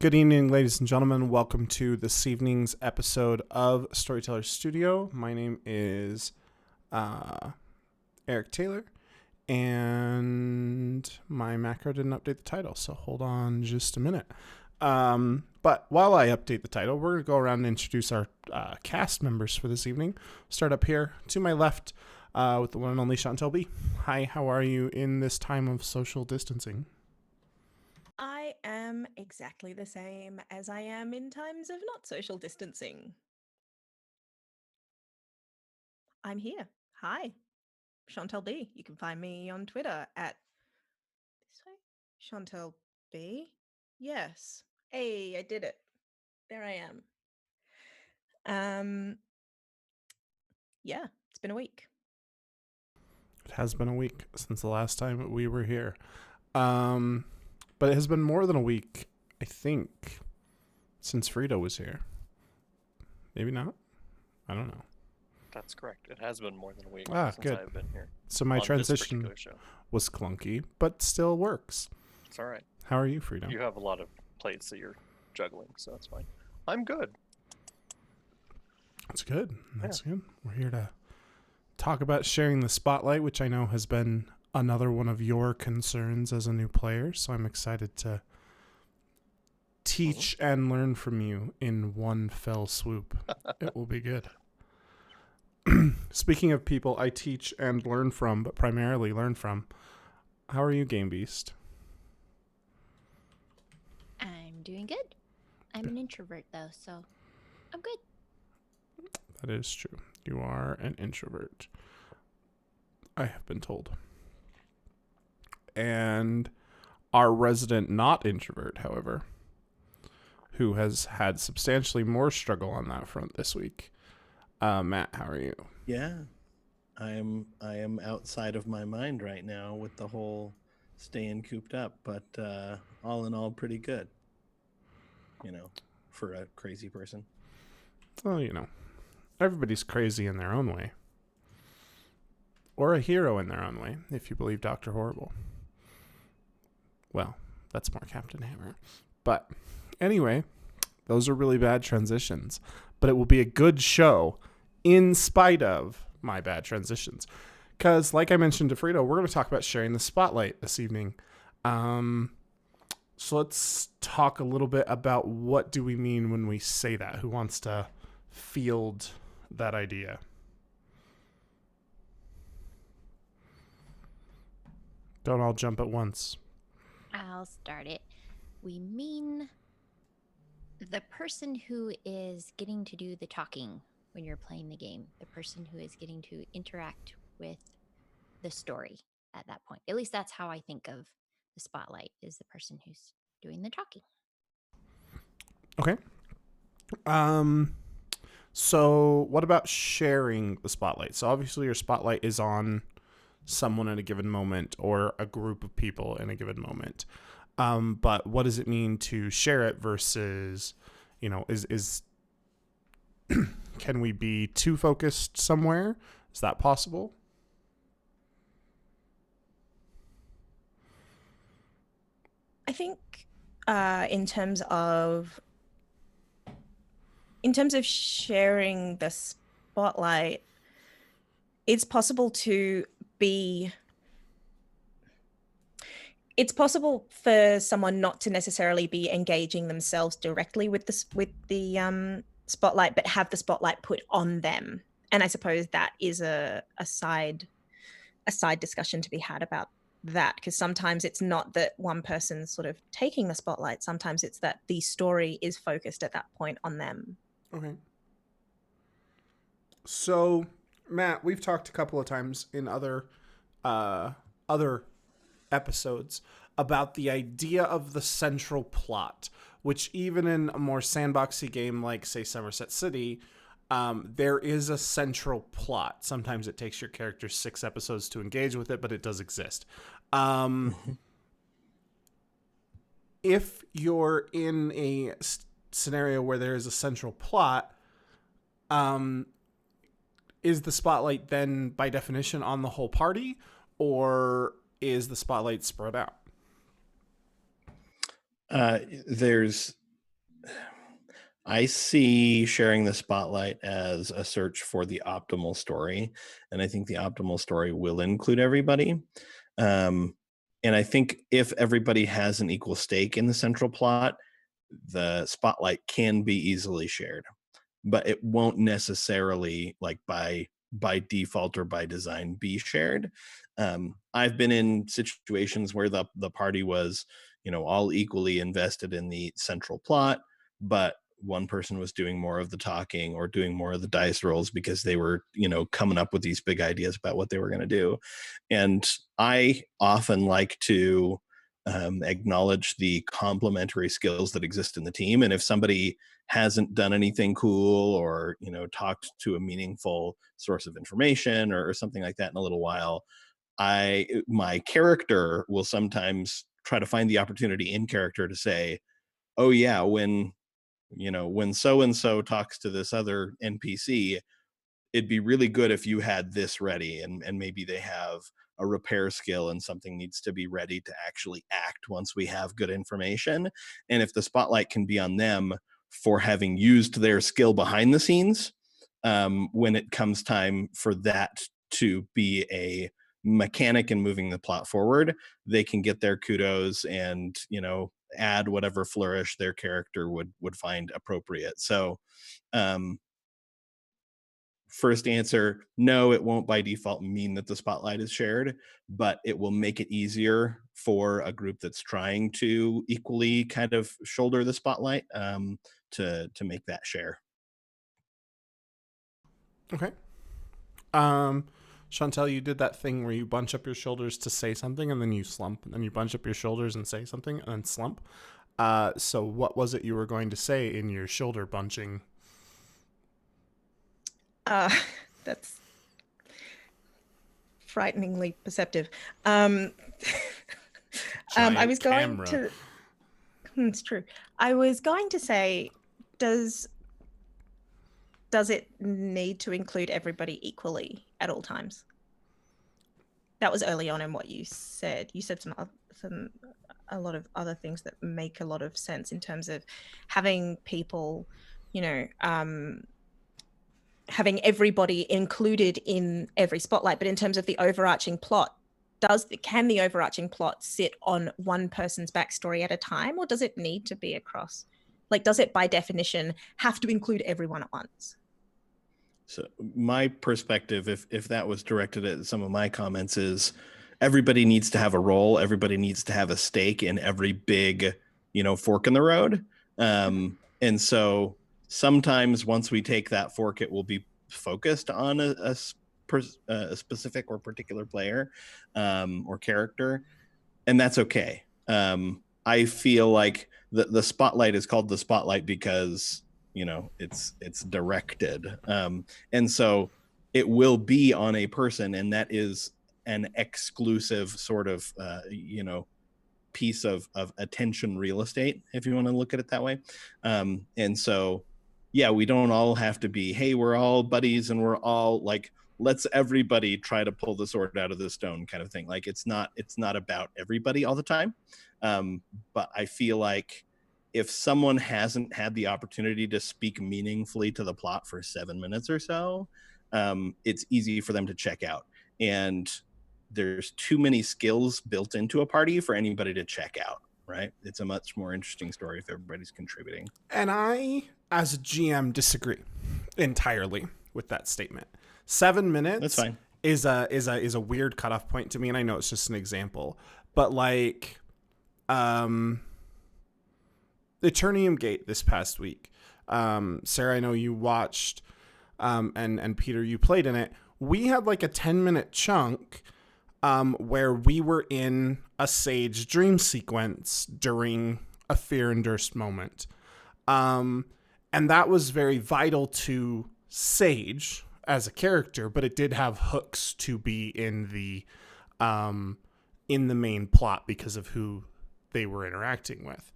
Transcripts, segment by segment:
Good evening, ladies and gentlemen. Welcome to this evening's episode of Storyteller Studio. My name is Eric Taylor, and my macro didn't update the title, so hold on just a minute. But while I update the title, we're going to go around and introduce our cast members for this evening. Start up here to my left with the one and only Chantel B. Hi, how are you in this time of social distancing? I am exactly the same as I am in times of not social distancing. I'm here. Hi, Chantel B. You can find me on Twitter at this way, Chantel B. Yes. Hey, I did it. There I am. Yeah, it's been a week. It has been a week since the last time we were here. But it has been more than a week, I think, since Frito was here. Maybe not? I don't know. That's correct. It has been more than a week since Good. I've been here So my on this transition particular show. was clunky, but still works. It's all right. How are you, Frito? You have a lot of plates that you're juggling, so that's fine. I'm good. That's good. That's good. We're here to talk about sharing the spotlight, which I know has been another one of your concerns as a new player. So I'm excited to teach and learn from you in one fell swoop. It will be good. Speaking of people I teach and learn from, but primarily learn from, how are you, Game Beast? I'm doing good. I'm an introvert, though, so I'm good. That is true. You are an introvert, I have been told. And our resident not introvert, however, who has had substantially more struggle on that front this week. Matt, how are you? Yeah, I am outside of my mind right now with the whole staying cooped up, but all in all, pretty good. You know, for a crazy person. Well, everybody's crazy in their own way. Or a hero in their own way, if you believe Dr. Horrible. Well, that's more Captain Hammer. But anyway, those are really bad transitions. But it will be a good show in spite of my bad transitions. Because, like I mentioned to Frito, we're going to talk about sharing the spotlight this evening. So let's talk a little bit about what do we mean when we say that. Who wants to field that idea? Don't all jump at once. I'll start it. We mean the person who is getting to do the talking when you're playing the game, the person who is getting to interact with the story at that point. At least that's how I think of the spotlight, is the person who's doing the talking. Okay. So what about sharing the spotlight? So obviously your spotlight is on someone at a given moment or a group of people in a given moment. But what does it mean to share it versus, is can we be too focused somewhere? Is that possible? I think in terms of sharing the spotlight, it's possible for someone not to necessarily be engaging themselves directly with the spotlight, but have the spotlight put on them. And I suppose that is a side discussion to be had about that, because sometimes it's not that one person's sort of taking the spotlight. Sometimes it's that the story is focused at that point on them. Okay. So, Matt, we've talked a couple of times in other episodes about the idea of the central plot, which even in a more sandboxy game like, say, Somerset City, there is a central plot. Sometimes it takes your character 6 episodes to engage with it, but it does exist. If you're in a scenario where there is a central plot, is the spotlight then by definition on the whole party, or is the spotlight spread out? There's I see sharing the spotlight as a search for the optimal story, and I think the optimal story will include everybody. Um, and I think if everybody has an equal stake in the central plot, the spotlight can be easily shared, but it won't necessarily, like, by default or by design, be shared. I've been in situations where the party was, all equally invested in the central plot, but one person was doing more of the talking or doing more of the dice rolls because they were, coming up with these big ideas about what they were going to do. And I often like to acknowledge the complementary skills that exist in the team. And if somebody hasn't done anything cool or, talked to a meaningful source of information or something like that in a little while, my character will sometimes try to find the opportunity in character to say, oh yeah, when so and so talks to this other NPC, it'd be really good if you had this ready. And maybe they have a repair skill and something needs to be ready to actually act once we have good information. And if the spotlight can be on them for having used their skill behind the scenes, when it comes time for that to be a mechanic in moving the plot forward, they can get their kudos and, add whatever flourish their character would find appropriate. So um first answer, no, it won't by default mean that the spotlight is shared, but it will make it easier for a group that's trying to equally kind of shoulder the spotlight, to make that share. Okay. Chantel, you did that thing where you bunch up your shoulders to say something and then you slump, and then you bunch up your shoulders and say something and then slump. So what was it you were going to say in your shoulder bunching? That's frighteningly perceptive. I Giant was going camera. to. It's true. I was going to say, does it need to include everybody equally at all times? That was early on in what you said. You said a lot of other things that make a lot of sense in terms of having people, having everybody included in every spotlight. But in terms of the overarching plot, can the overarching plot sit on one person's backstory at a time, or does it need to be across? Like, does it by definition have to include everyone at once? So my perspective, if that was directed at some of my comments, is everybody needs to have a role. Everybody needs to have a stake in every big, fork in the road. And so sometimes once we take that fork, it will be focused on a specific or particular player, or character, and that's okay. I feel like the spotlight is called the spotlight because it's directed, and so it will be on a person, and that is an exclusive sort of piece of attention real estate, if you want to look at it that way. And so yeah, we don't all have to be, hey, we're all buddies and we're all like, let's everybody try to pull the sword out of the stone kind of thing. Like, it's not about everybody all the time. But I feel like if someone hasn't had the opportunity to speak meaningfully to the plot for 7 minutes or so, it's easy for them to check out. And there's too many skills built into a party for anybody to check out, right? It's a much more interesting story if everybody's contributing. And I, as a GM, disagree entirely with that statement. 7 minutes That's fine. is a weird cutoff point to me, and I know it's just an example, but like, Eternium Gate this past week. Sarah, I know you watched, and Peter, you played in it. We had like a 10-minute chunk where we were in a Sage dream sequence during a Fear and Durst moment. And that was very vital to Sage as a character, but it did have hooks to be in the main plot because of who they were interacting with.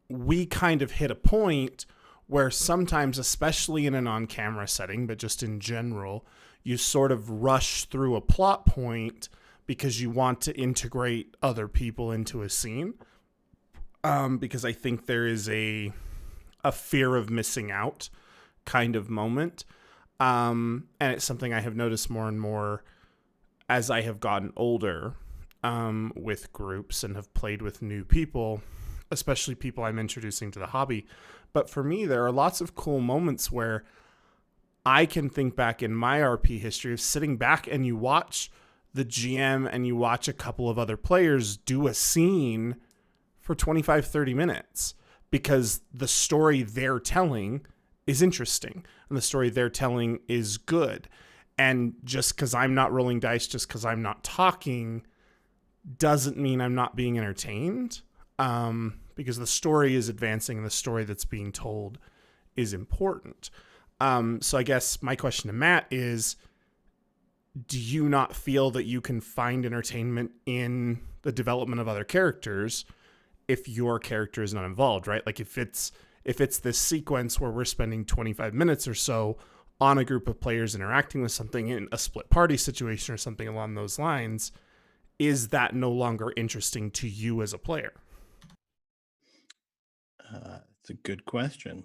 We kind of hit a point where sometimes, especially in an on-camera setting, but just in general, you sort of rush through a plot point because you want to integrate other people into a scene. because I think there is a fear of missing out kind of moment. And it's something I have noticed more and more as I have gotten older, with groups and have played with new people, especially people I'm introducing to the hobby. But for me, there are lots of cool moments where I can think back in my RP history of sitting back and you watch the GM and you watch a couple of other players do a scene for 25, 30 minutes because the story they're telling is interesting and the story they're telling is good. And just because I'm not rolling dice, just because I'm not talking, doesn't mean I'm not being entertained, because the story is advancing and the story that's being told is important. So I guess my question to Matt is, do you not feel that you can find entertainment in the development of other characters if your character is not involved, right? Like if it's this sequence where we're spending 25 minutes or so on a group of players interacting with something in a split party situation or something along those lines, is that no longer interesting to you as a player? It's a good question.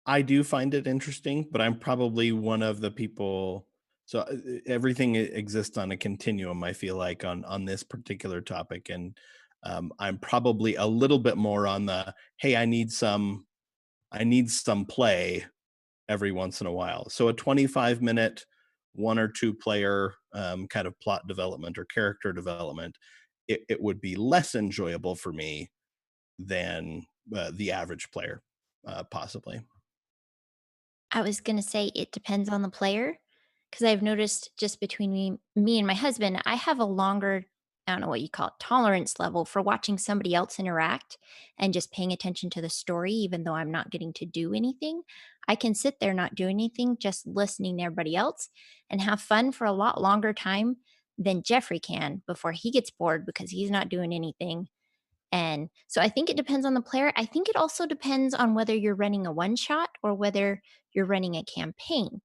I do find it interesting, but I'm probably one of the people. So everything exists on a continuum. I feel like on this particular topic, and I'm probably a little bit more on the hey, I need some play every once in a while. So a 25-minute, one or two player kind of plot development or character development, it would be less enjoyable for me than the average player, possibly. I was going to say it depends on the player because I've noticed just between me and my husband, I have a longer, I don't know what you call it, tolerance level for watching somebody else interact and just paying attention to the story, even though I'm not getting to do anything. I can sit there not doing anything, just listening to everybody else and have fun for a lot longer time than Jeffrey can before he gets bored because he's not doing anything. And so I think it depends on the player. I think it also depends on whether you're running a one shot or whether you're running a campaign.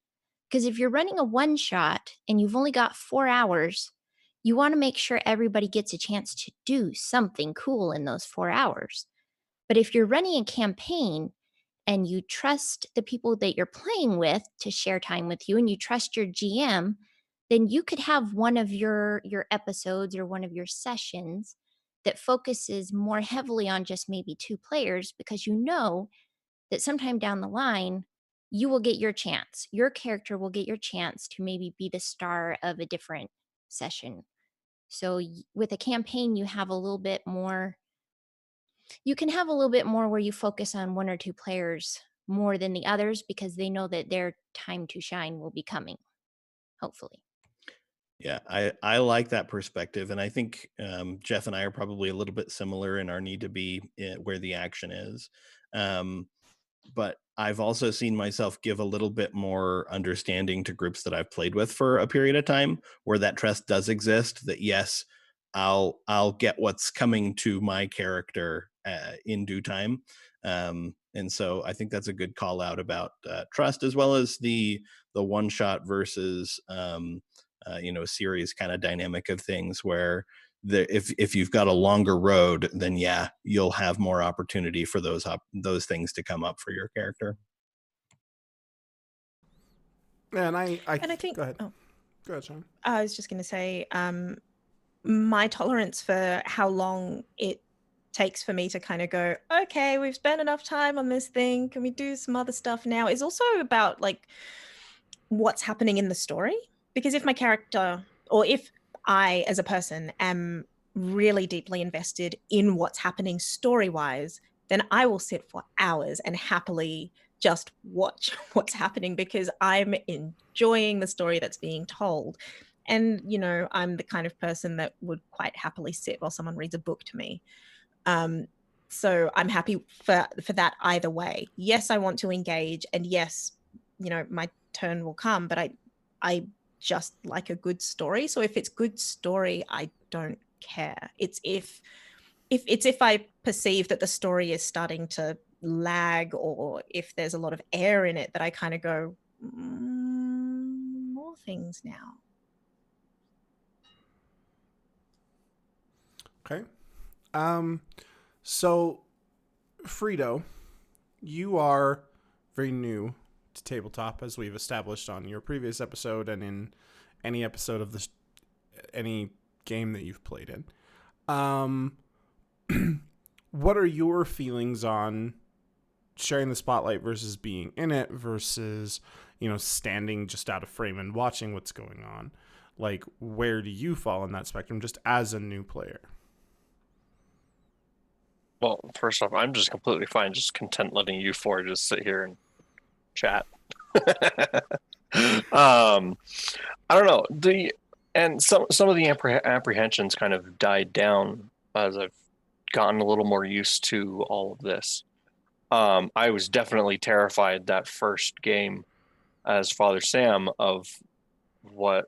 Because if you're running a one shot and you've only got 4 hours, you want to make sure everybody gets a chance to do something cool in those 4 hours. But if you're running a campaign and you trust the people that you're playing with to share time with you and you trust your GM, then you could have one of your episodes or one of your sessions that focuses more heavily on just maybe two players because you know that sometime down the line you will get your chance. Your character will get your chance to maybe be the star of a different session. So with a campaign you have a little bit more, you can have a little bit more where you focus on one or two players more than the others because they know that their time to shine will be coming, hopefully. Yeah, I like that perspective, and I think Jeff and I are probably a little bit similar in our need to be where the action is. Um, but I've also seen myself give a little bit more understanding to groups that I've played with for a period of time where that trust does exist, that yes, I'll get what's coming to my character in due time. And so I think that's a good call out about trust, as well as the one shot versus series kind of dynamic of things where if you've got a longer road, then yeah, you'll have more opportunity for those things to come up for your character. And And I think, go ahead. oh, Go ahead, Sean. I was just going to say, my tolerance for how long it takes for me to kind of go, okay, we've spent enough time on this thing. Can we do some other stuff now? Is also about like what's happening in the story. Because if my character, or if I as a person am really deeply invested in what's happening story wise, then I will sit for hours and happily just watch what's happening because I'm enjoying the story that's being told. And, you know, I'm the kind of person that would quite happily sit while someone reads a book to me. So I'm happy for that either way. Yes, I want to engage, and yes, you know, my turn will come, but I just like a good story. So if it's good story, I don't care. It's if I perceive that the story is starting to lag, or if there's a lot of air in it, that I kind of go, more things now. Okay. So, Frito, you are very new to tabletop, as we've established on your previous episode and in any episode of this, any game that you've played in. What are your feelings on sharing the spotlight versus being in it versus, standing just out of frame and watching what's going on? Like, where do you fall in that spectrum just as a new player? Well, first off, I'm just completely fine, just content letting you four just sit here and chat. I don't know. Some of the apprehensions kind of died down as I've gotten a little more used to all of this. I was definitely terrified that first game as Father Sam of what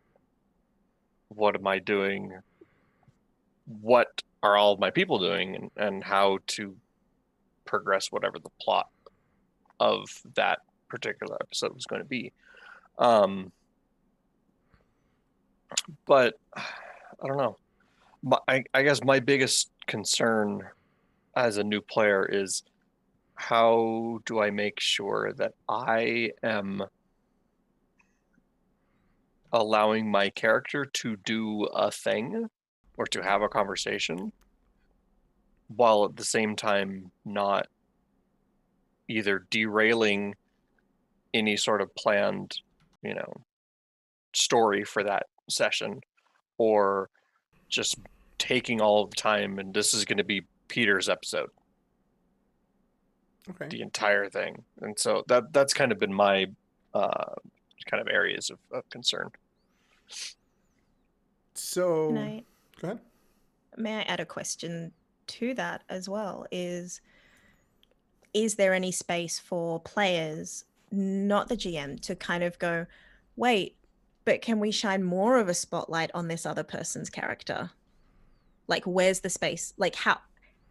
am I doing? What are all of my people doing, and how to progress whatever the plot of that particular episode was going to be. But I don't know. I guess my biggest concern as a new player is, how do I make sure that I am allowing my character to do a thing or to have a conversation while at the same time not either derailing any sort of planned, story for that session, or just taking all of the time and this is going to be Peter's episode. Okay. The entire thing. And so that's kind of been my kind of areas of concern. So, go ahead. May I add a question to that as well? Is there any space for players, not the GM, to kind of go, wait, but can we shine more of a spotlight on this other person's character? Like, where's the space? Like,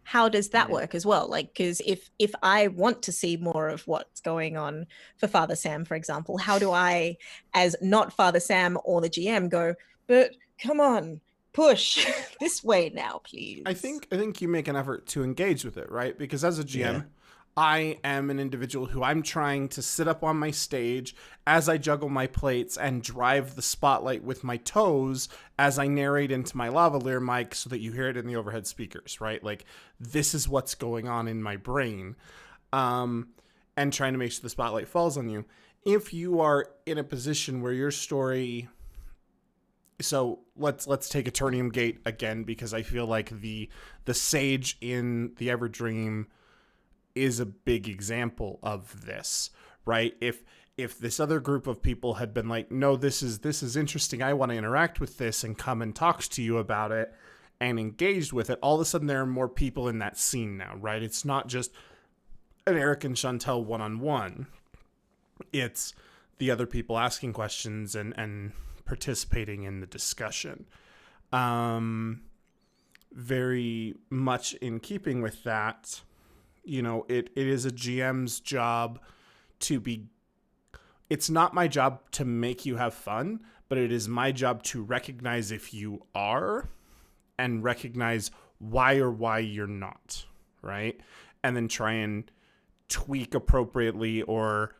how does that work as well? Like, because if I want to see more of what's going on for Father Sam, for example, how do I, as not Father Sam or the GM, go, but come on, push this way now, please? I think you make an effort to engage with it, right? Because as a GM, I am an individual who I'm trying to sit up on my stage as I juggle my plates and drive the spotlight with my toes as I narrate into my lavalier mic so that you hear it in the overhead speakers, right? Like, this is what's going on in my brain, and trying to make sure the spotlight falls on you. If you are in a position where your story... So let's take Eternium Gate again, because I feel like the sage in the Everdream is a big example of this, right? If this other group of people had been like, no, this is interesting, I want to interact with this and come and talk to you about it and engaged with it, all of a sudden there are more people in that scene now, right? It's not just an Eric and Chantel one-on-one. It's the other people asking questions and participating in the discussion. Very much in keeping with that, it is a GM's job to be... It's not my job to make you have fun, but it is my job to recognize if you are and recognize why you're not, right? And then try and tweak appropriately or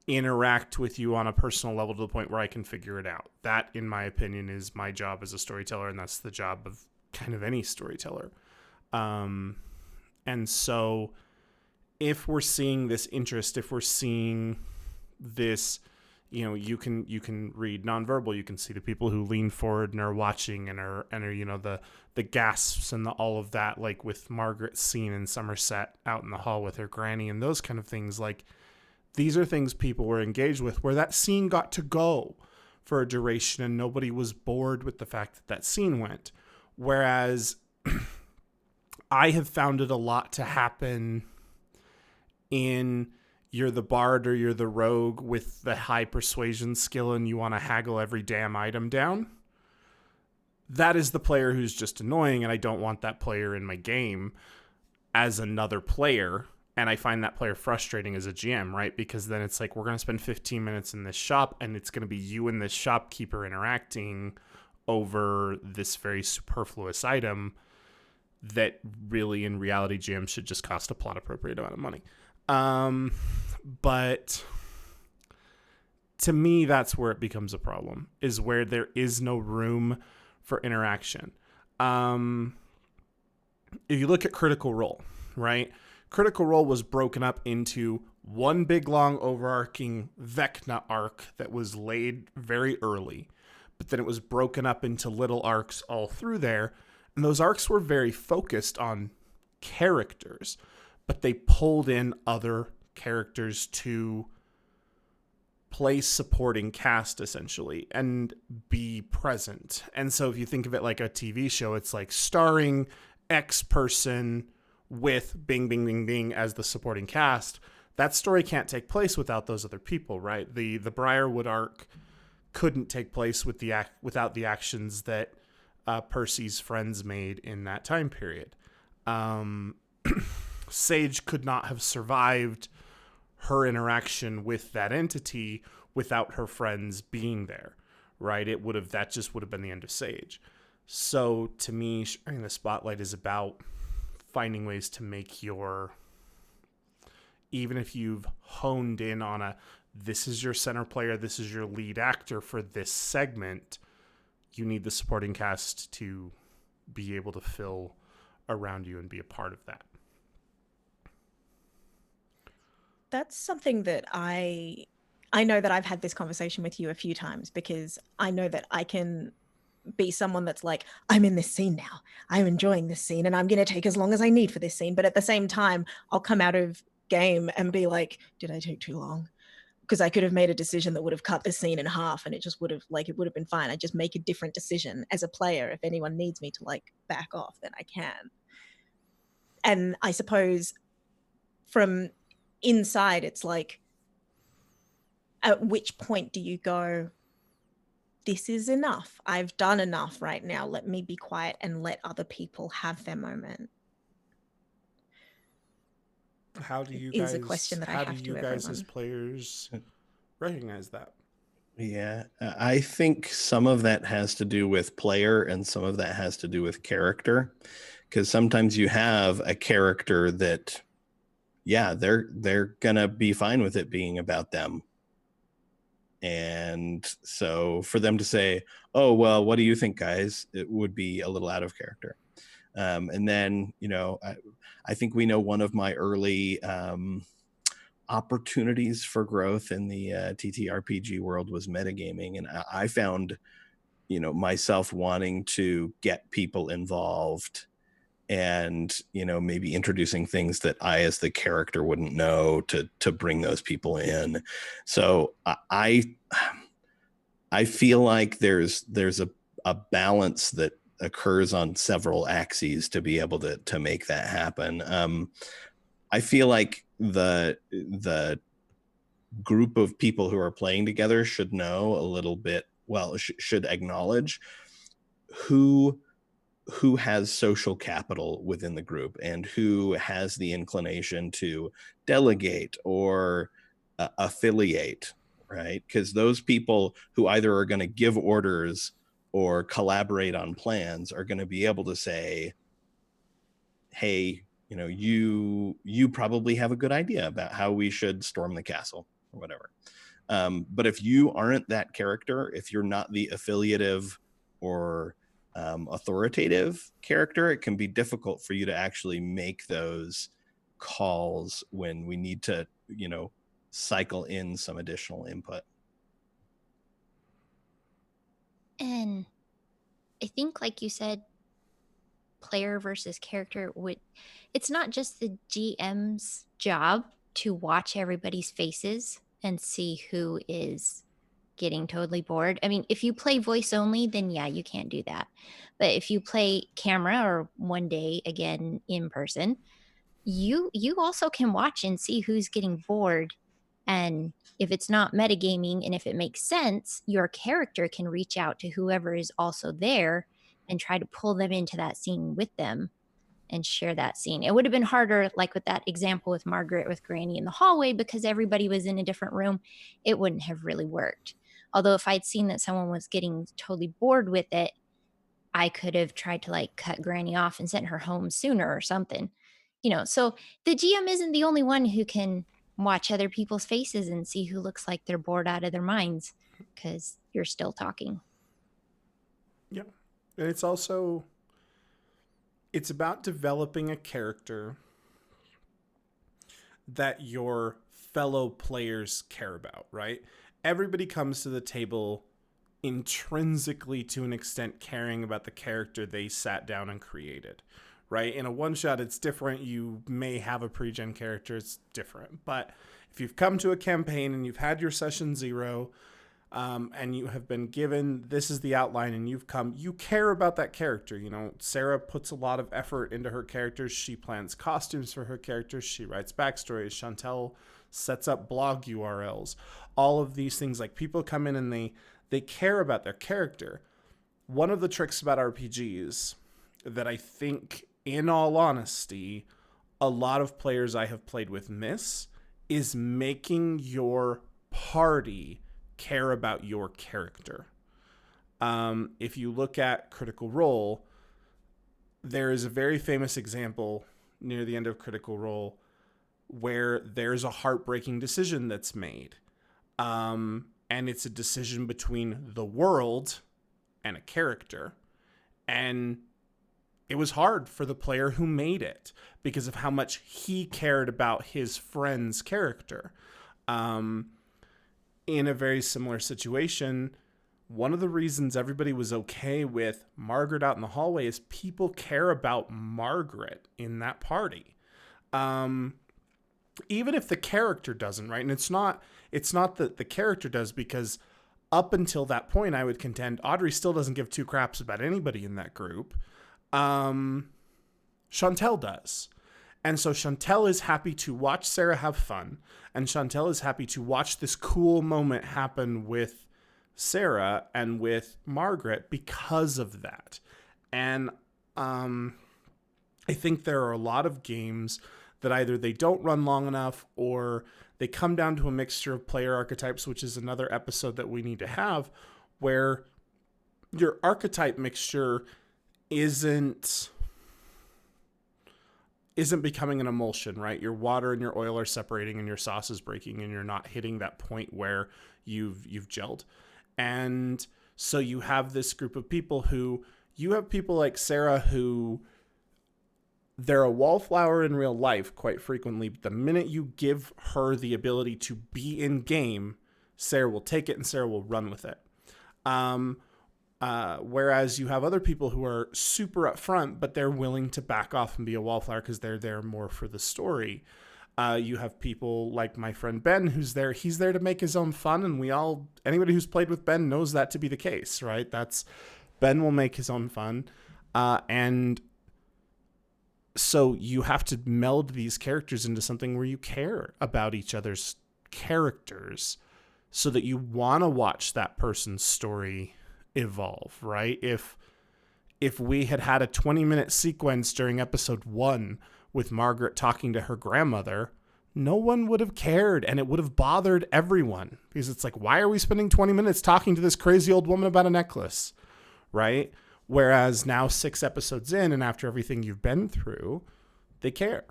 interact with you on a personal level to the point where I can figure it out. That, in my opinion, is my job as a storyteller, and that's the job of kind of any storyteller. And so if we're seeing this interest, if we're seeing this, you can read nonverbal, you can see the people who lean forward and are watching and are the gasps and all of that, like with Margaret's scene in Somerset out in the hall with her granny and those kind of things. Like, these are things people were engaged with, where that scene got to go for a duration and nobody was bored with the fact that scene went. Whereas I have found it a lot to happen in, you're the bard or you're the rogue with the high persuasion skill and you want to haggle every damn item down. That is the player who's just annoying, and I don't want that player in my game as another player. And I find that player frustrating as a GM, right? Because then it's like, we're going to spend 15 minutes in this shop and it's going to be you and this shopkeeper interacting over this very superfluous item. that really in reality jams should just cost a plot appropriate amount of money. But to me, that's where it becomes a problem, is where there is no room for interaction. If you look at Critical Role, right? Critical Role was broken up into one big long overarching Vecna arc that was laid very early, but then it was broken up into little arcs all through there, and those arcs were very focused on characters, but they pulled in other characters to play supporting cast essentially and be present. And so if you think of it like a TV show, it's like starring X person with Bing, Bing, Bing, Bing as the supporting cast. That story can't take place without those other people, right? The Briarwood arc couldn't take place without the actions that Percy's friends made in that time period. Sage could not have survived her interaction with that entity without her friends being there, right? That just would have been the end of Sage. So to me, sharing the spotlight is about finding ways to make even if you've honed in on this is your center player, this is your lead actor for this segment, you need the supporting cast to be able to fill around you and be a part of that. That's something that I know that I've had this conversation with you a few times, because I know that I can be someone that's like, I'm in this scene now, I'm enjoying this scene, and I'm going to take as long as I need for this scene. But at the same time, I'll come out of game and be like, did I take too long? Because I could have made a decision that would have cut the scene in half, and it just would have been fine. I just make a different decision as a player. If anyone needs me to back off, then I can. And I suppose from inside, it's like, at which point do you go, this is enough, I've done enough right now, let me be quiet and let other people have their moment? How do you is guys, a question that I have to you guys everyone. as players recognize that? Yeah, I think some of that has to do with player and some of that has to do with character, because sometimes you have a character that, yeah, they're gonna be fine with it being about them. And so for them to say, oh, well, what do you think, guys? It would be a little out of character. And then, I think we know one of my early opportunities for growth in the TTRPG world was metagaming. And I found, myself wanting to get people involved and, maybe introducing things that I, as the character, wouldn't know to bring those people in. So I feel like there's a balance that occurs on several axes to be able to make that happen. I feel like the group of people who are playing together should know a little bit, should acknowledge who has social capital within the group and who has the inclination to delegate or affiliate, right? Because those people who either are going to give orders or collaborate on plans are going to be able to say, hey, you probably have a good idea about how we should storm the castle or whatever. But if you aren't that character, if you're not the affiliative or authoritative character, it can be difficult for you to actually make those calls when we need to, cycle in some additional input. And I think, like you said, player versus character, it's not just the GM's job to watch everybody's faces and see who is getting totally bored. I mean, if you play voice only, then yeah, you can't do that. But if you play camera, or one day again in person, you also can watch and see who's getting bored. And if it's not metagaming and if it makes sense, your character can reach out to whoever is also there and try to pull them into that scene with them and share that scene. It would have been harder, like with that example with Margaret with Granny in the hallway, because everybody was in a different room. It wouldn't have really worked. Although if I'd seen that someone was getting totally bored with it, I could have tried to like cut Granny off and sent her home sooner or something. So the GM isn't the only one who can watch other people's faces and see who looks like they're bored out of their minds because you're still talking. Yeah. And it's about developing a character that your fellow players care about, right? Everybody comes to the table intrinsically, to an extent, caring about the character they sat down and created, right? In a one-shot, it's different. You may have a pre-gen character. It's different. But if you've come to a campaign and you've had your session 0, and you have been given, this is the outline, and you care about that character. Sarah puts a lot of effort into her characters. She plans costumes for her characters. She writes backstories. Chantel sets up blog URLs. All of these things, like, people come in and they care about their character. One of the tricks about RPGs that I think, in all honesty, a lot of players I have played with miss is making your party care about your character. If you look at Critical Role, there is a very famous example near the end of Critical Role where there's a heartbreaking decision that's made. And it's a decision between the world and a character. And it was hard for the player who made it because of how much he cared about his friend's character. In a very similar situation, one of the reasons everybody was okay with Margaret out in the hallway is people care about Margaret in that party. Even if the character doesn't, right? And it's not that the character does, because up until that point, I would contend Audrey still doesn't give two craps about anybody in that group. Chantel does. And so Chantel is happy to watch Sarah have fun, and Chantel is happy to watch this cool moment happen with Sarah and with Margaret because of that. And I think there are a lot of games that either they don't run long enough or they come down to a mixture of player archetypes, which is another episode that we need to have, where your archetype mixture isn't becoming an emulsion, right? Your water and your oil are separating and your sauce is breaking and you're not hitting that point where you've gelled. And so you have this group of people you have people like Sarah who they're a wallflower in real life quite frequently. But the minute you give her the ability to be in game, Sarah will take it and Sarah will run with it. Whereas you have other people who are super upfront, but they're willing to back off and be a wallflower because they're there more for the story. You have people like my friend Ben, who's there. He's there to make his own fun, and anybody who's played with Ben knows that to be the case, right? Ben will make his own fun, and so you have to meld these characters into something where you care about each other's characters, so that you want to watch that person's story evolve, right? If we had a 20-minute sequence during episode 1 with Margaret talking to her grandmother, no one would have cared, and it would have bothered everyone, because it's like, why are we spending 20 minutes talking to this crazy old woman about a necklace, right? Whereas now 6 episodes in, and after everything you've been through, they care.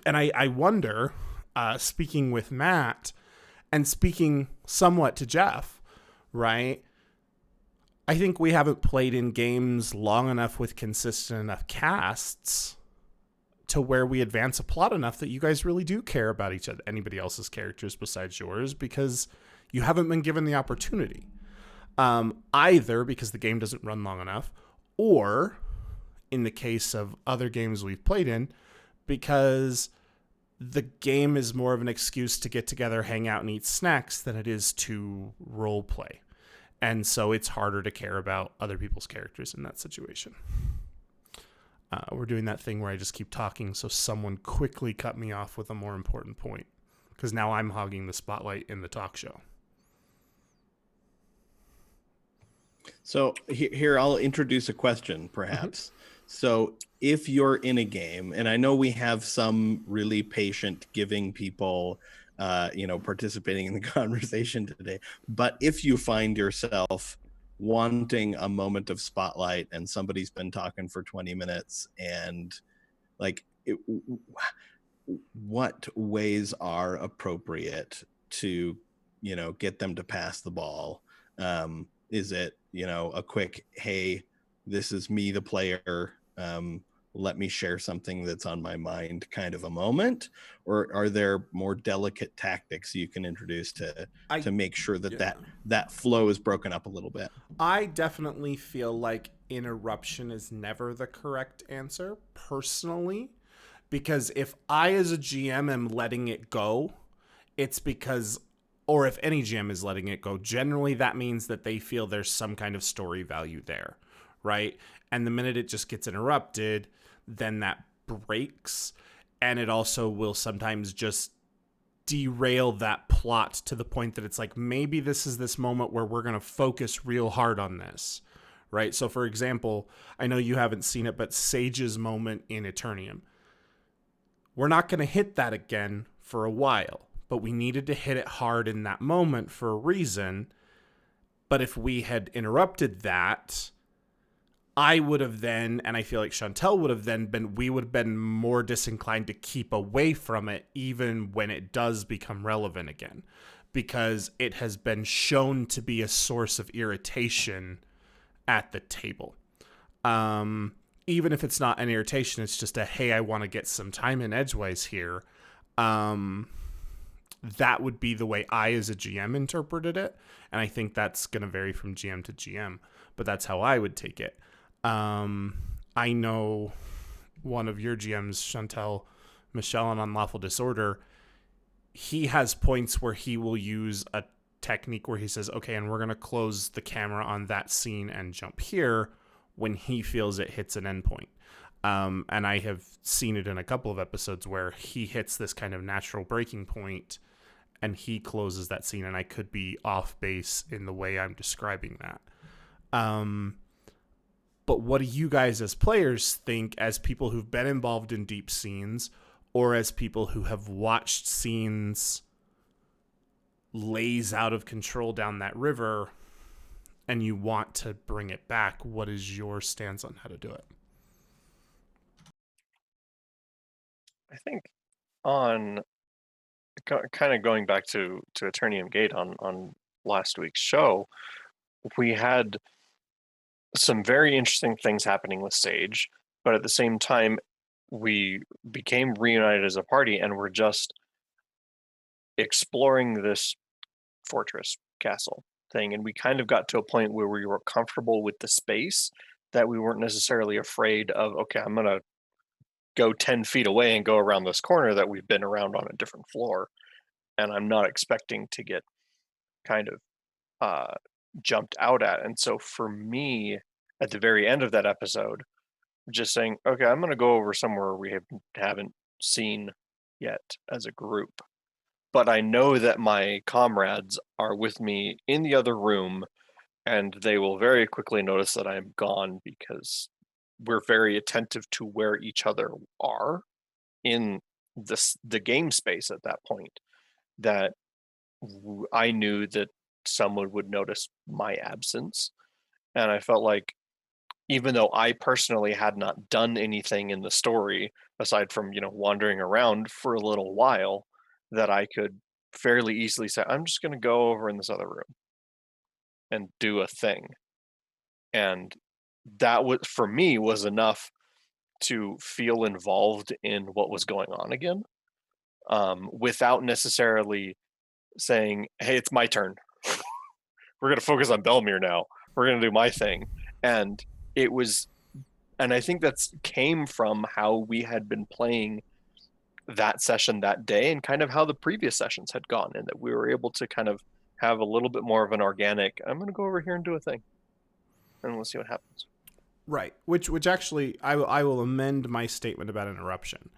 And I wonder, speaking with Matt and speaking somewhat to Jeff, right? I think we haven't played in games long enough with consistent enough casts to where we advance a plot enough that you guys really do care about anybody else's characters besides yours, because you haven't been given the opportunity. Either because the game doesn't run long enough, or in the case of other games we've played in, because the game is more of an excuse to get together, hang out, and eat snacks than it is to role play. And so it's harder to care about other people's characters in that situation. We're doing that thing where I just keep talking so someone quickly cut me off with a more important point, because now I'm hogging the spotlight in the talk show. So here I'll introduce a question, perhaps. So if you're in a game, and I know we have some really patient, giving people participating in the conversation today, but if you find yourself wanting a moment of spotlight and somebody's been talking for 20 minutes and like what ways are appropriate to, you know, get them to pass the ball? Is it, you know, a quick, hey, this is me, the player, let me share something that's on my mind kind of a moment? Or are there more delicate tactics you can introduce to make sure that that flow is broken up a little bit? I definitely feel like interruption is never the correct answer, personally. Because if I, as a GM, am letting it go, it's because, or if any GM is letting it go, generally that means that they feel there's some kind of story value there, right? And the minute it just gets interrupted, then that breaks. And it also will sometimes just derail that plot to the point that it's like, maybe this is this moment where we're going to focus real hard on this, right? So, for example, I know you haven't seen it, but Sage's moment in Eternium. We're not going to hit that again for a while, but we needed to hit it hard in that moment for a reason. But if we had interrupted that, I would have then, and I feel like Chantel would have then been, we would have been more disinclined to keep away from it even when it does become relevant again, because it has been shown to be a source of irritation at the table. Even if it's not an irritation, it's just a, hey, I want to get some time in edgeways here. That would be the way I, as a GM, interpreted it. And I think that's going to vary from GM to GM, but that's how I would take it. I know one of your GMs, Chantel Michelle, on Unlawful Disorder, he has points where he will use a technique where he says, okay, and we're going to close the camera on that scene and jump here, when he feels it hits an endpoint. And I have seen it in a couple of episodes where he hits this kind of natural breaking point and he closes that scene, and I could be off base in the way I'm describing that. But what do you guys as players think, as people who've been involved in deep scenes, or as people who have watched scenes lays out of control down that river, and you want to bring it back? What is your stance on how to do it? I think on kind of going back to Eternium Gate on last week's show, we had some very interesting things happening with Sage, but at the same time, we became reunited as a party and we're just exploring this fortress castle thing, and we kind of got to a point where we were comfortable with the space, that we weren't necessarily afraid of, okay, I'm gonna go 10 feet away and go around this corner that we've been around on a different floor, and I'm not expecting to get kind of jumped out at. And so for me, at the very end of that episode, just saying, okay, I'm gonna go over somewhere we haven't seen yet as a group, but I know that my comrades are with me in the other room, and they will very quickly notice that I'm gone, because we're very attentive to where each other are in the game space at that point, that I knew that someone would notice my absence. And I felt like, even though I personally had not done anything in the story aside from, wandering around for a little while, that I could fairly easily say, I'm just going to go over in this other room and do a thing. And that was, for me, was enough to feel involved in what was going on again, without necessarily saying, hey, it's my turn. We're going to focus on Belmir now. We're going to do my thing. And it was, and I think that's came from how we had been playing that session that day, and kind of how the previous sessions had gone, and that we were able to kind of have a little bit more of an organic, I'm going to go over here and do a thing, and we'll see what happens. Right. Which actually, I will amend my statement about interruption.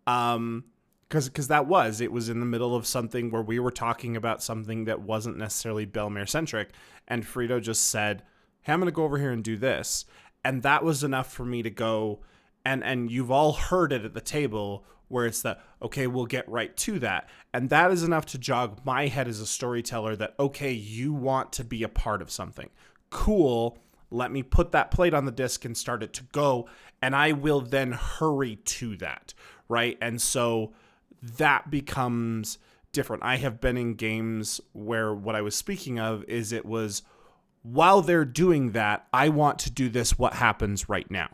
Because it was in the middle of something where we were talking about something that wasn't necessarily Belmir centric, and Frito just said, hey, I'm going to go over here and do this. And that was enough for me to go, and you've all heard it at the table, where it's that, okay, we'll get right to that. And that is enough to jog my head as a storyteller that, okay, you want to be a part of something. cool, let me put that plate on the disc and start it to go, and I will then hurry to that, right? And so that becomes different. I have been in games where what I was speaking of is it was, while they're doing that, I want to do this, what happens right now?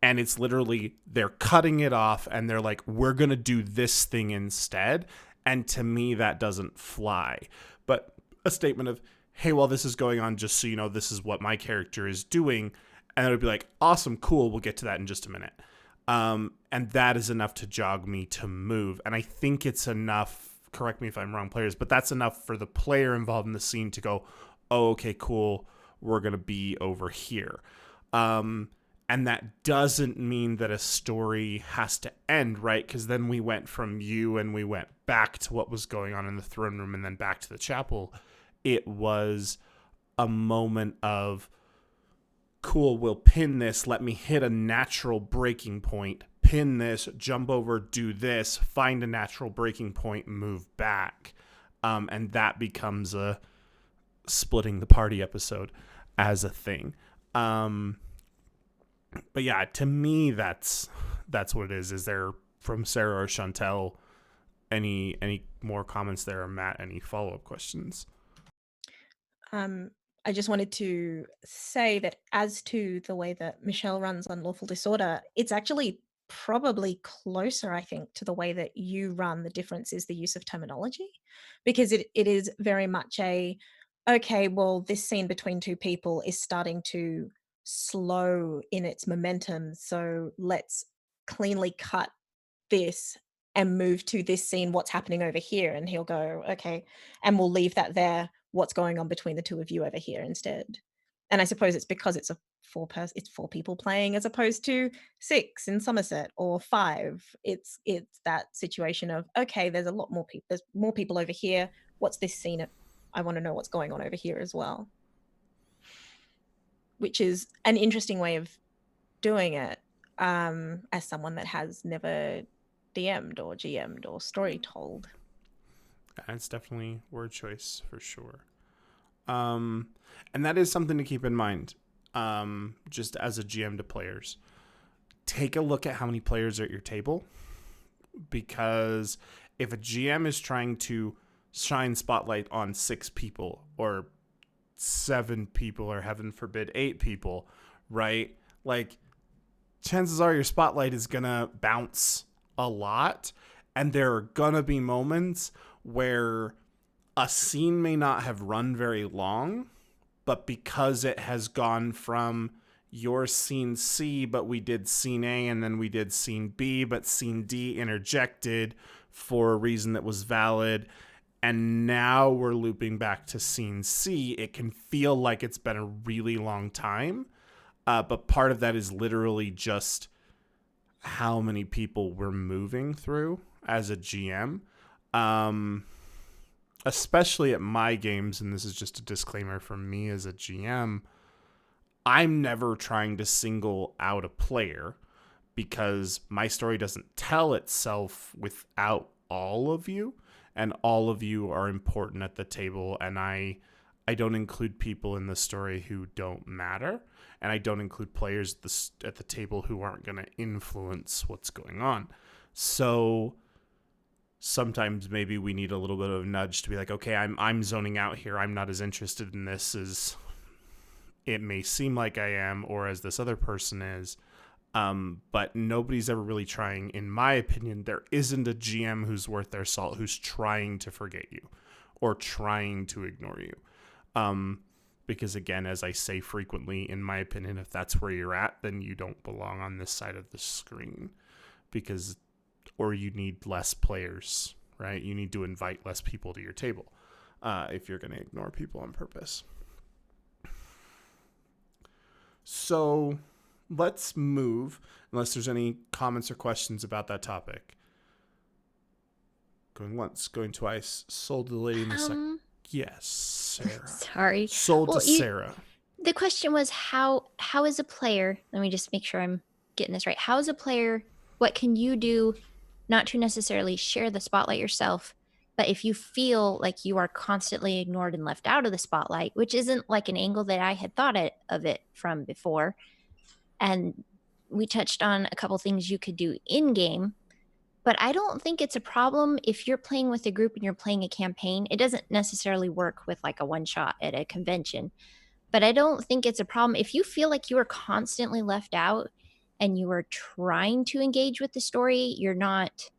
And it's literally, they're cutting it off and they're like, we're going to do this thing instead. And to me, that doesn't fly. But a statement of, hey, while this is going on, just so you know, this is what my character is doing. And it would be like, awesome, cool, we'll get to that in just a minute. And that is enough to jog me to move. And I think it's enough, correct me if I'm wrong, players, but that's enough for the player involved in the scene to go, oh, okay, cool, we're going to be over here. And that doesn't mean that a story has to end, right? Because then we went from you and we went back to what was going on in the throne room and then back to the chapel. It was a moment of, cool, we'll pin this, let me hit a natural breaking point, pin this, jump over, do this, find a natural breaking point, move back. And that becomes a splitting the party episode as a thing. But yeah, to me, that's what it is. Is there, from Sarah or Chantel, any more comments there, or Matt, any follow-up questions? I just wanted to say that as to the way that Michelle runs Unlawful Disorder, it's actually probably closer, I think, to the way that you run. The difference is the use of terminology, because it is very much a, okay, well, this scene between two people is starting to slow in its momentum, so let's cleanly cut this and move to this scene, what's happening over here. And he'll go, okay, and we'll leave that there, what's going on between the two of you over here instead. And I suppose it's because it's it's four people playing as opposed to 6 in Somerset or 5. It's that situation of, okay, there's a lot more people, there's more people over here, what's this scene, I want to know what's going on over here as well, which is an interesting way of doing it, as someone that has never DM'd or GM'd or story told. That's definitely word choice for sure. And that is something to keep in mind, just as a GM to players. Take a look at how many players are at your table, because if a GM is trying to shine spotlight on 6 people or 7 people or heaven forbid 8 people, right? Like, chances are your spotlight is gonna bounce a lot, and there are gonna be moments where a scene may not have run very long, but because it has gone from your scene C, but we did scene A, and then we did scene B, but scene D interjected for a reason that was valid, and now we're looping back to scene C, it can feel like it's been a really long time. But part of that is literally just how many people we're moving through as a GM. Especially at my games, and this is just a disclaimer from me as a GM, I'm never trying to single out a player, because my story doesn't tell itself without all of you, and all of you are important at the table, and I don't include people in the story who don't matter, and I don't include players at the table who aren't going to influence what's going on. So sometimes maybe we need a little bit of a nudge to be like, okay, I'm zoning out here. I'm not as interested in this as it may seem like I am, or as this other person is. But nobody's ever really trying, in my opinion. There isn't a GM who's worth their salt who's trying to forget you or trying to ignore you. Because again, as I say frequently, in my opinion, if that's where you're at, then you don't belong on this side of the screen, or you need less players, right? You need to invite less people to your table if you're going to ignore people on purpose. So let's move, unless there's any comments or questions about that topic. Going once, going twice. Sold to the lady in the second. Yes, Sarah. Sorry. Sold to Sarah. The question was how is a player, let me just make sure I'm getting this right. How is a player, what can you do not to necessarily share the spotlight yourself, But if you feel like you are constantly ignored and left out of the spotlight, which isn't like an angle that I had thought of it from before, and we touched on a couple things you could do in game, but I don't think it's a problem if you're playing with a group and you're playing a campaign. It doesn't necessarily work with like a one shot at a convention, but I don't think it's a problem if you feel like you are constantly left out and you are trying to engage with the story. You're not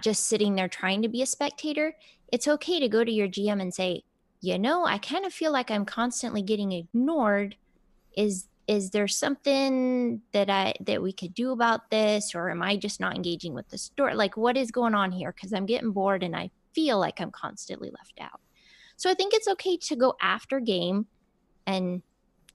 just sitting there trying to be a spectator. It's okay to go to your GM and say, I kind of feel like I'm constantly getting ignored. Is there something that we could do about this, or am I just not engaging with the story? Like, what is going on here? Because I'm getting bored and I feel like I'm constantly left out. So I think it's okay to go after game and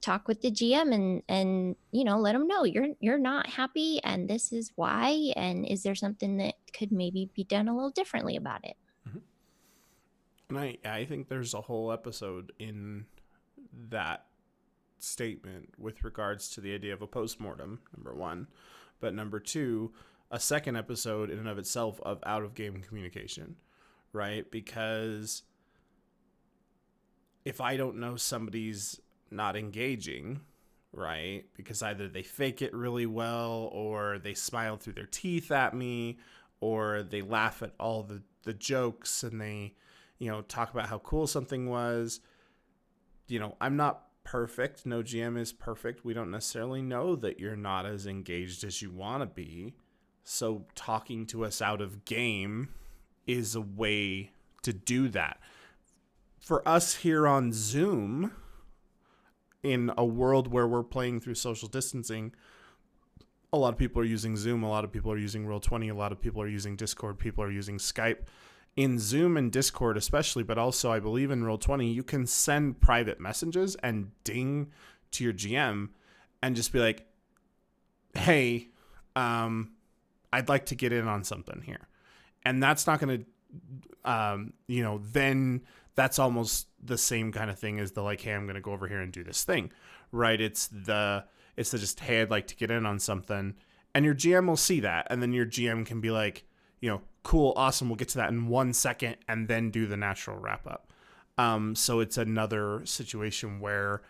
talk with the GM and let them know you're not happy and this is why, and is there something that could maybe be done a little differently about it. And I think there's a whole episode in that statement with regards to the idea of a postmortem, number one, but number two, a second episode in and of itself of out of game communication, right? Because if I don't know somebody's not engaging, right, because either they fake it really well or they smile through their teeth at me or they laugh at all the jokes and they talk about how cool something was. I'm not perfect. No GM is perfect. We don't necessarily know that you're not as engaged as you want to be. So talking to us out of game is a way to do that. For us here on Zoom, in a world where we're playing through social distancing, a lot of people are using Zoom, a lot of people are using Roll20, a lot of people are using Discord, people are using Skype. In Zoom and Discord especially, but also I believe in Roll20, you can send private messages and ding to your GM and just be like, hey, I'd like to get in on something here. And that's not going to, then that's almost the same kind of thing as the like, hey, I'm going to go over here and do this thing, right? It's the just, hey, I'd like to get in on something. And your GM will see that. And then your GM can be like, cool, awesome, we'll get to that in 1 second and then do the natural wrap up. So it's another situation where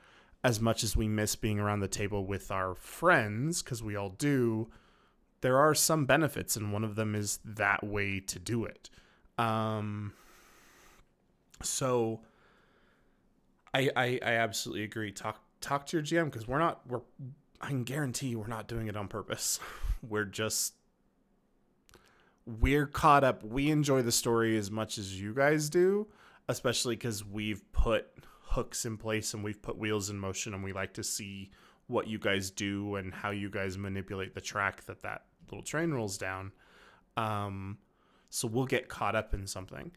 as much as we miss being around the table with our friends, because we all do, there are some benefits, and one of them is that way to do it. So I absolutely agree. Talk to your GM, because I can guarantee you we're not doing it on purpose. We're caught up. We enjoy the story as much as you guys do, especially because we've put hooks in place and we've put wheels in motion, and we like to see what you guys do and how you guys manipulate the track that little train rolls down. So we'll get caught up in something,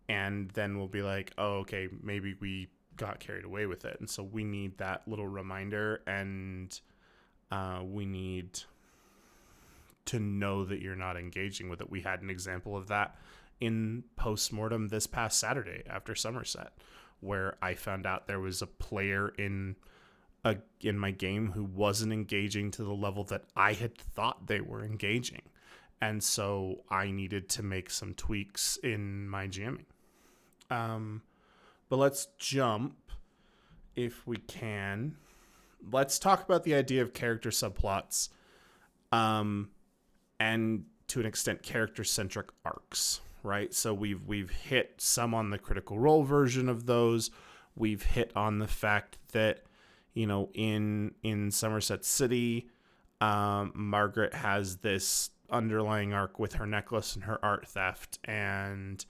and then we'll be like, oh, okay, maybe we got carried away with it. And so we need that little reminder, and we need to know that you're not engaging with it. We had an example of that in Postmortem this past Saturday after Somerset, where I found out there was a player in my game who wasn't engaging to the level that I had thought they were engaging. And so I needed to make some tweaks in my GMing. But let's jump, if we can. Let's talk about the idea of character subplots. And to an extent, character-centric arcs, right? So we've hit some on the Critical Role version of those. We've hit on the fact that, in Somerset City, Margaret has this underlying arc with her necklace and her art theft, and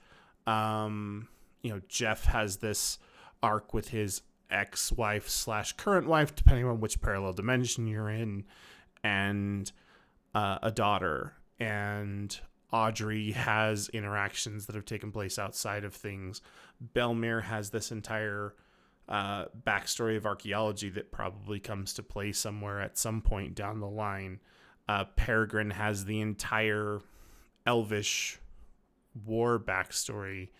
Jeff has this arc with his ex-wife / current wife, depending on which parallel dimension you're in, and a daughter. And Audrey has interactions that have taken place outside of things. Belmere has this entire backstory of archaeology that probably comes to play somewhere at some point down the line. Peregrine has the entire Elvish war backstory.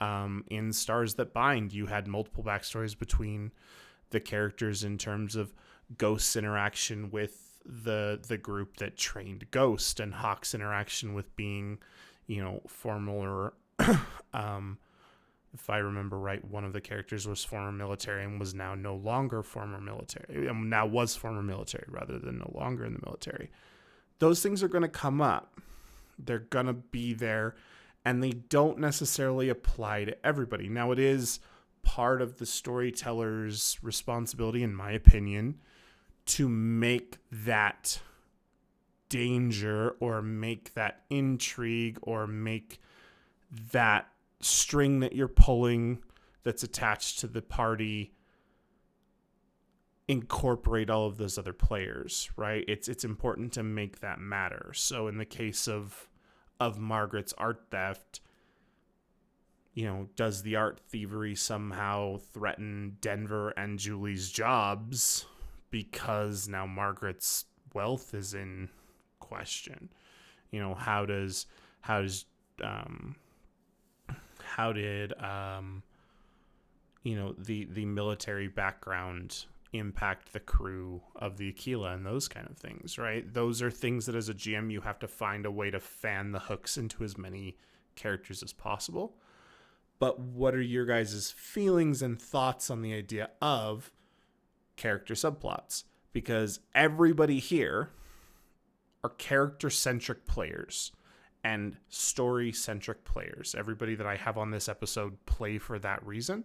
In Stars That Bind, you had multiple backstories between the characters in terms of Ghost's interaction with the group that trained Ghost, and Hawk's interaction with being, former If I remember right, one of the characters was former military and was now no longer former military, now was former military rather than no longer in the military. Those things are going to come up. They're going to be there, and they don't necessarily apply to everybody. Now, it is part of the storyteller's responsibility, in my opinion, to make that danger or make that intrigue or make that string that you're pulling that's attached to the party incorporate all of those other players, right? It's important to make that matter. So in the case of Margaret's art theft, does the art thievery somehow threaten Denver and Julie's jobs because now Margaret's wealth is in question? How did the military background impact the crew of the Aquila and those kind of things, right? Those are things that as a GM you have to find a way to fan the hooks into as many characters as possible. But what are your guys' feelings and thoughts on the idea of character subplots? Because everybody here are character-centric players and story-centric players. Everybody that I have on this episode play for that reason.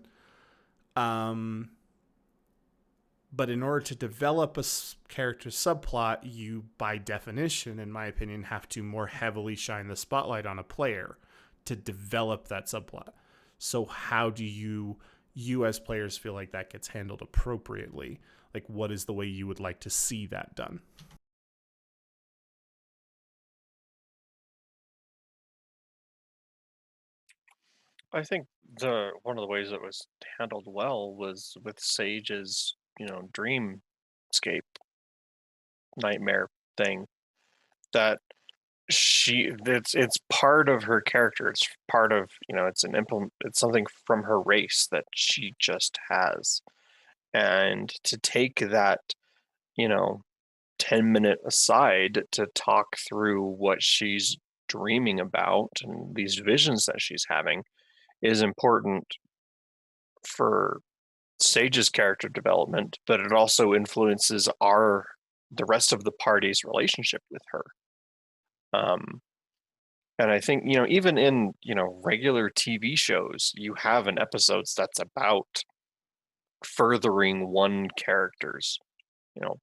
But in order to develop a character subplot, you, by definition, in my opinion, have to more heavily shine the spotlight on a player to develop that subplot. So how do you as players feel like that gets handled appropriately? Like, what is the way you would like to see that done? I think one of the ways it was handled well was with Sage's, dreamscape nightmare thing. That it's part of her character. It's part of, it's something from her race that she just has. And to take that, 10-minute aside to talk through what she's dreaming about and these visions that she's having is important for Sage's character development, but it also influences the rest of the party's relationship with her. And I think, even in, regular TV shows, you have an episodes that's about furthering one character's,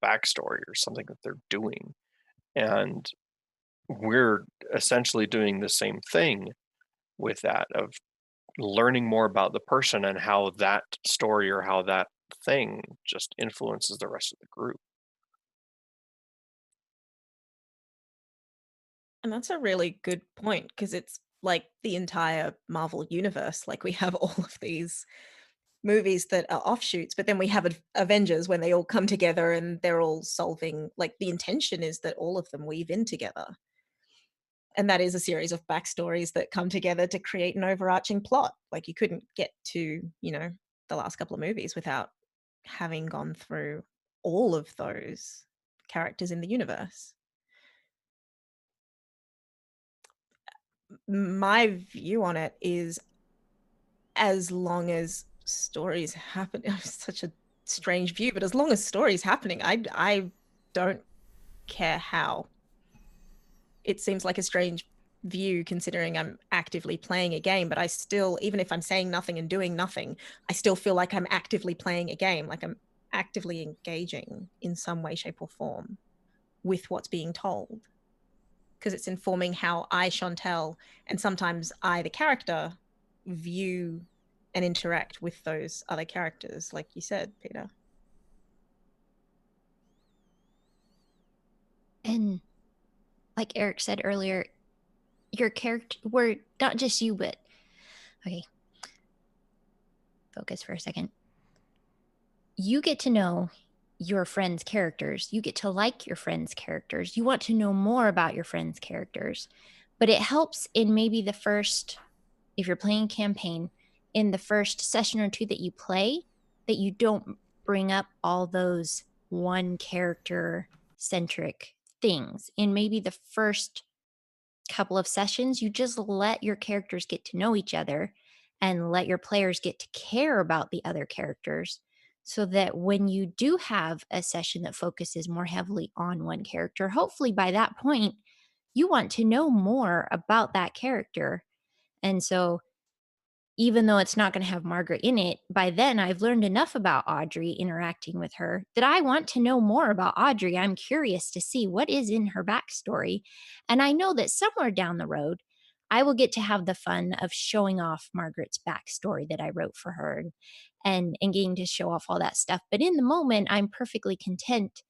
backstory or something that they're doing. And we're essentially doing the same thing with that, of learning more about the person and how that story or how that thing just influences the rest of the group. And that's a really good point, because it's like the entire Marvel universe. Like, we have all of these movies that are offshoots, but then we have Avengers when they all come together and they're all solving, like, the intention is that all of them weave in together. And that is a series of backstories that come together to create an overarching plot. Like, you couldn't get to, the last couple of movies without having gone through all of those characters in the universe. My view on it is, as long as stories happen, it's such a strange view, but as long as stories happening, I don't care how. It seems like a strange view considering I'm actively playing a game, but I still, even if I'm saying nothing and doing nothing, I still feel like I'm actively playing a game, like I'm actively engaging in some way, shape, or form with what's being told, because it's informing how I, Chantel, and sometimes I, the character, view and interact with those other characters, like you said, Peter. And like Eric said earlier, your character, we're not just you, but okay, focus for a second. You get to know your friends' characters. You get to like your friends' characters. You want to know more about your friends' characters. But it helps in maybe the first, if you're playing campaign, in the first session or two that you play, that you don't bring up all those one character centric things in maybe the first couple of sessions, you just let your characters get to know each other and let your players get to care about the other characters, so that when you do have a session that focuses more heavily on one character, hopefully by that point, you want to know more about that character. And so even though it's not going to have Margaret in it, by then I've learned enough about Audrey interacting with her that I want to know more about Audrey. I'm curious to see what is in her backstory. And I know that somewhere down the road, I will get to have the fun of showing off Margaret's backstory that I wrote for her, and getting to show off all that stuff. But in the moment, I'm perfectly content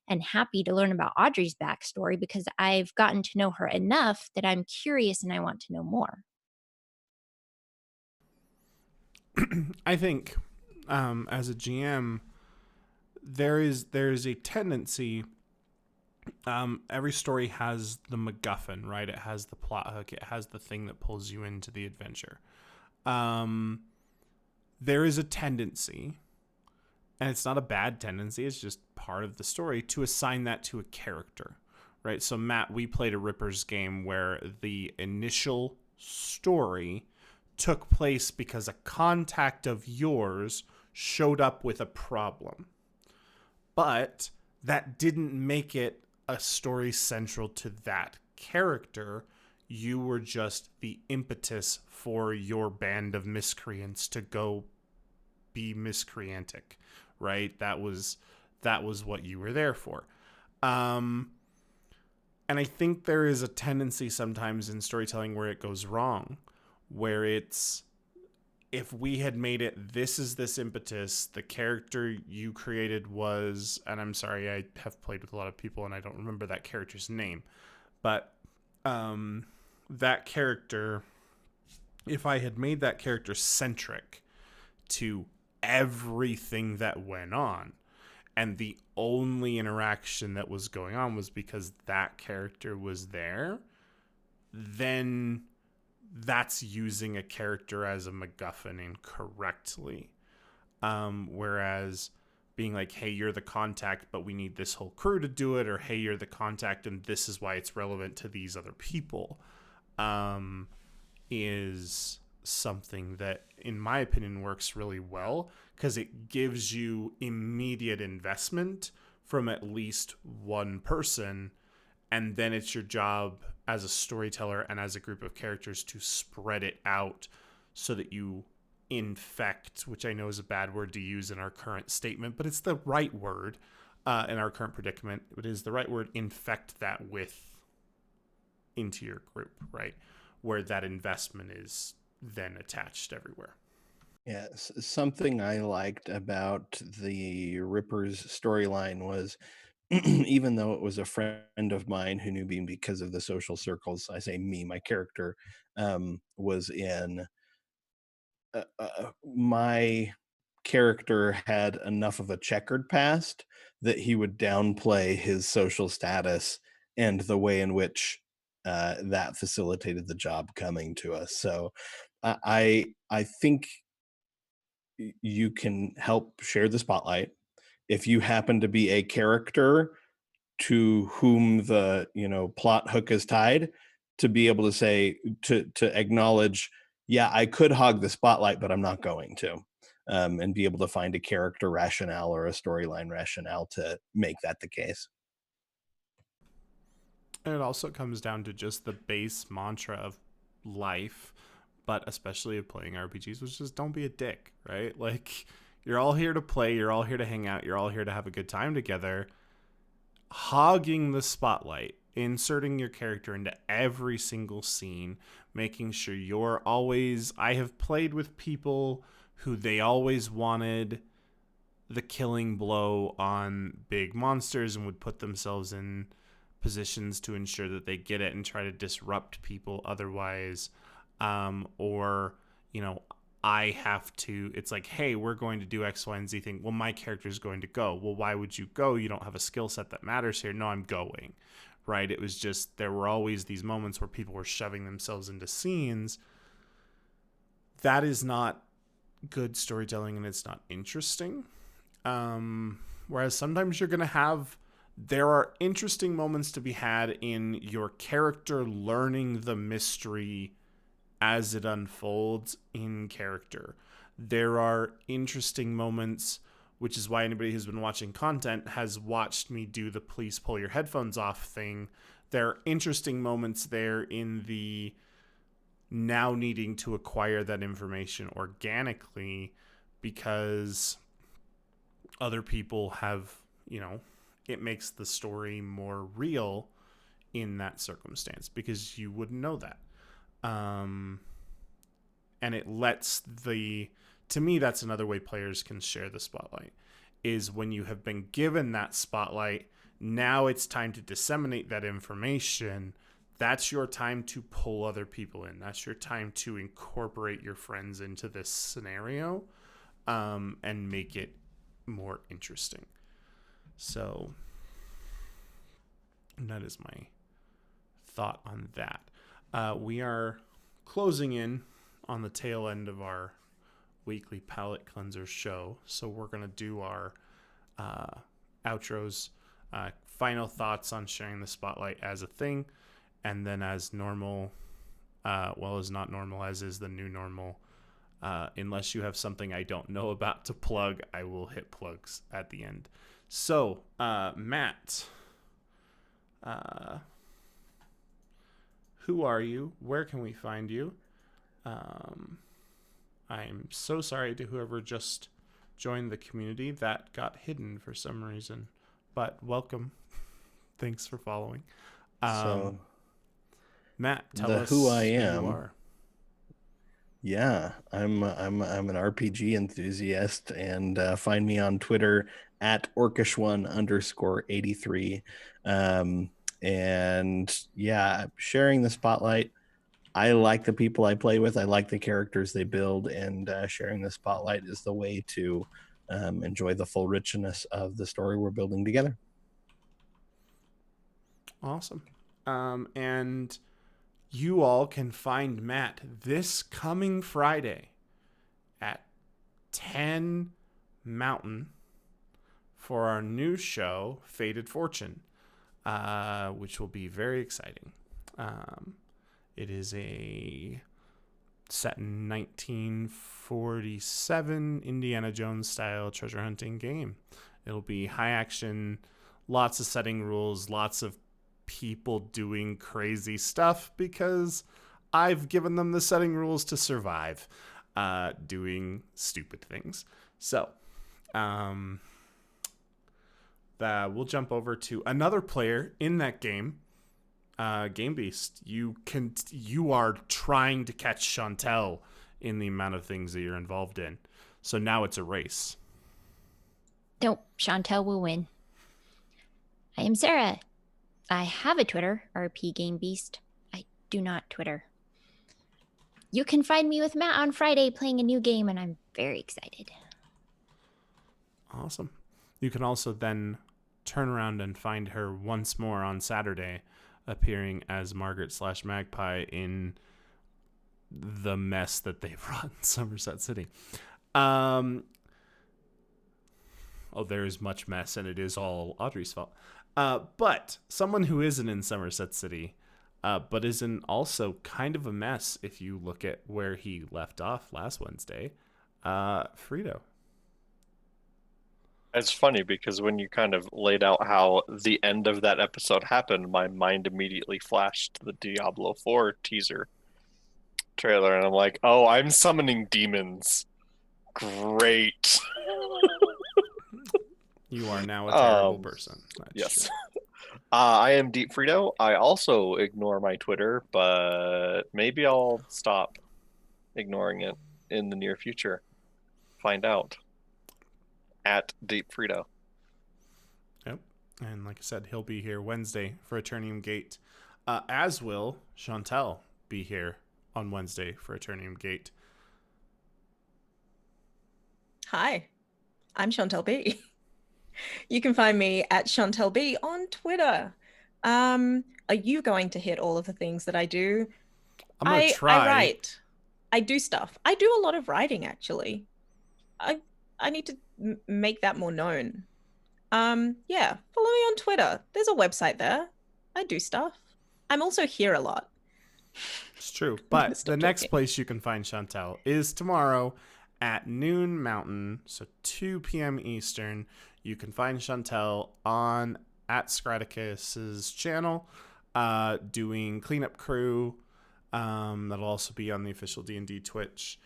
and happy to learn about Audrey's backstory because I've gotten to know her enough that I'm curious and I want to know more. I think as a GM, there's a tendency. Every story has the MacGuffin, right? It has the plot hook. It has the thing that pulls you into the adventure. There is a tendency, and it's not a bad tendency, it's just part of the story, to assign that to a character, right? So, Matt, we played a Rippers game where the initial story took place because a contact of yours showed up with a problem. But that didn't make it a story central to that character. You were just the impetus for your band of miscreants to go be miscreantic, right? That was what you were there for. And I think there is a tendency sometimes in storytelling where it goes wrong, where it's, if we had made it, this is this impetus, the character you created was, and I'm sorry, I have played with a lot of people and I don't remember that character's name, but that character, if I had made that character centric to everything that went on, and the only interaction that was going on was because that character was there, then that's using a character as a MacGuffin incorrectly. Whereas being like, hey, you're the contact, but we need this whole crew to do it, or hey, you're the contact and this is why it's relevant to these other people, is something that, in my opinion, works really well because it gives you immediate investment from at least one person, and then it's your job as a storyteller and as a group of characters to spread it out so that you infect, which I know is a bad word to use in our current statement, but it's the right word in our current predicament. It is the right word, infect that into your group, right? Where that investment is then attached everywhere. Yes, something I liked about the Rippers storyline was even though it was a friend of mine who knew me because of the social circles, I say me, my character was in, my character had enough of a checkered past that he would downplay his social status and the way in which that facilitated the job coming to us. So I think you can help share the spotlight if you happen to be a character to whom the plot hook is tied, to be able to say, to acknowledge, yeah, I could hog the spotlight but I'm not going to, and be able to find a character rationale or a storyline rationale to make that the case. And it also comes down to just the base mantra of life, but especially of playing RPGs, which is don't be a dick, right? Like, you're all here to play, you're all here to hang out, you're all here to have a good time together. Hogging the spotlight, inserting your character into every single scene, making sure you're always... I have played with people who they always wanted the killing blow on big monsters and would put themselves in positions to ensure that they get it and try to disrupt people otherwise. Or, I have to, it's like, hey, we're going to do X, Y, and Z thing. Well, my character is going to go. Well, why would you go? You don't have a skill set that matters here. No, I'm going, right? It was just, there were always these moments where people were shoving themselves into scenes. That is not good storytelling and it's not interesting. Whereas sometimes you're going to have there are interesting moments to be had in your character learning the mystery as it unfolds in character. There are interesting moments, which is why anybody who's been watching content has watched me do the please pull your headphones off thing. There are interesting moments there in the now needing to acquire that information organically because other people have, it makes the story more real in that circumstance because you wouldn't know that. And it lets to me, that's another way players can share the spotlight, is when you have been given that spotlight, now it's time to disseminate that information. That's your time to pull other people in. That's your time to incorporate your friends into this scenario, and make it more interesting. So that is my thought on that. We are closing in on the tail end of our weekly palate cleanser show, so we're going to do our outros, final thoughts on sharing the spotlight as a thing, and then as normal, as not normal, as is the new normal. Unless you have something I don't know about to plug, I will hit plugs at the end. So, Matt, who are you? Where can we find you? I'm so sorry to whoever just joined the community. That got hidden for some reason, but welcome. Thanks for following. So, Matt, tell us who I who am. you are. Yeah, I'm an RPG enthusiast, and find me on Twitter at orcish1_83. And yeah, sharing the spotlight. I like the people I play with. I like the characters they build, and sharing the spotlight is the way to enjoy the full richness of the story we're building together. Awesome. And you all can find Matt this coming Friday at 10 Mountain for our new show, Fated Fortune, which will be very exciting. It is a set in 1947 Indiana Jones style treasure hunting game. It'll be high action, lots of setting rules, lots of people doing crazy stuff because I've given them the setting rules to survive doing stupid things. So we'll jump over to another player in that game, Game Beast. You are trying to catch Chantel in the amount of things that you're involved in. So now it's a race. Nope, Chantel will win. I am Sarah. I have a Twitter, RP Game Beast. I do not Twitter. You can find me with Matt on Friday playing a new game, and I'm very excited. Awesome. You can also then turn around and find her once more on Saturday, appearing as Margaret/Magpie in the mess that they brought in Somerset City. There is much mess, and it is all Audrey's fault. But someone who isn't in Somerset City, but isn't also kind of a mess if you look at where he left off last Wednesday, Frito. It's funny because when you kind of laid out how the end of that episode happened, my mind immediately flashed to the Diablo 4 teaser trailer, and I'm like, oh, I'm summoning demons. Great. You are now a terrible person. That's yes. true. I am Deep Frito. I also ignore my Twitter, but maybe I'll stop ignoring it in the near future. Find out. At Deep Frito. Yep. And like I said, he'll be here Wednesday for Eternium Gate. As will Chantel be here on Wednesday for Eternium Gate. Hi, I'm Chantel B. You can find me at Chantel B on Twitter. Are you going to hit all of the things that I do? I'm going to try. I write. I do stuff. I do a lot of writing, actually. I need to make that more known. Yeah, follow me on Twitter. There's a website there. I do stuff. I'm also here a lot. It's true. I'm gonna But stop the next joking. place you can find Chantel is tomorrow at noon Mountain, so 2 p.m. Eastern. You can find Chantel on at Scraticus's channel, doing Cleanup Crew. That'll also be on the official D&D Twitch.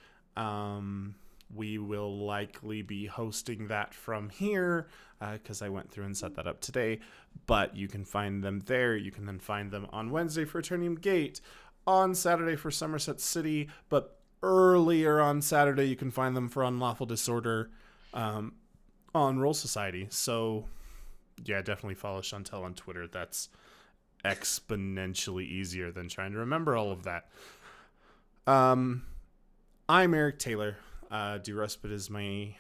We will likely be hosting that from here because I went through and set that up today. But you can find them there. You can then find them on Wednesday for Eternium Gate, on Saturday for Somerset City, but earlier on Saturday you can find them for Unlawful Disorder on Roll Society. So yeah, definitely follow Chantel on Twitter. That's exponentially easier than trying to remember all of that. I'm Eric Taylor. Do Respite is my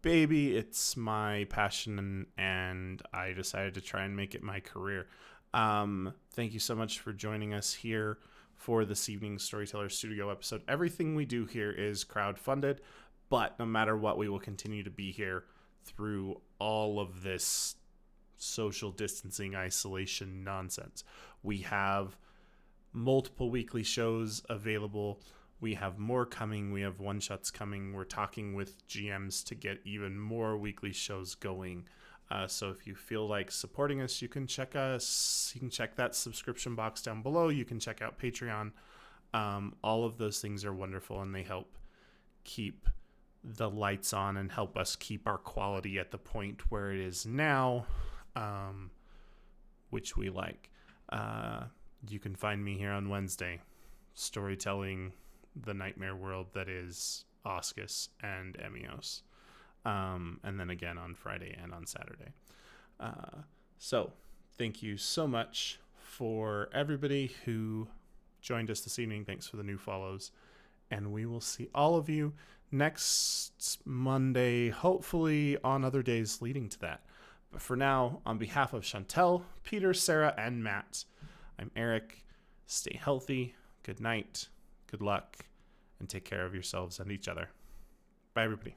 baby. It's my passion, and I decided to try and make it my career. Thank you so much for joining us here for this evening's Storyteller Studio episode. Everything we do here is crowdfunded, but no matter what, we will continue to be here through all of this social distancing, isolation nonsense. We have multiple weekly shows available. We have more coming. We have one-shots coming. We're talking with GMs to get even more weekly shows going. So if you feel like supporting us, you can check us. You can check that subscription box down below. You can check out Patreon. All of those things are wonderful, and they help keep the lights on and help us keep our quality at the point where it is now, which we like. You can find me here on Wednesday, storytelling the nightmare world that is Oscus and Emios. And then again on Friday and on Saturday. So thank you so much for everybody who joined us this evening. Thanks for the new follows. And we will see all of you next Monday, hopefully on other days leading to that. But for now, on behalf of Chantel, Peter, Sarah, and Matt, I'm Eric. Stay healthy. Good night. Good luck. And take care of yourselves and each other. Bye, everybody.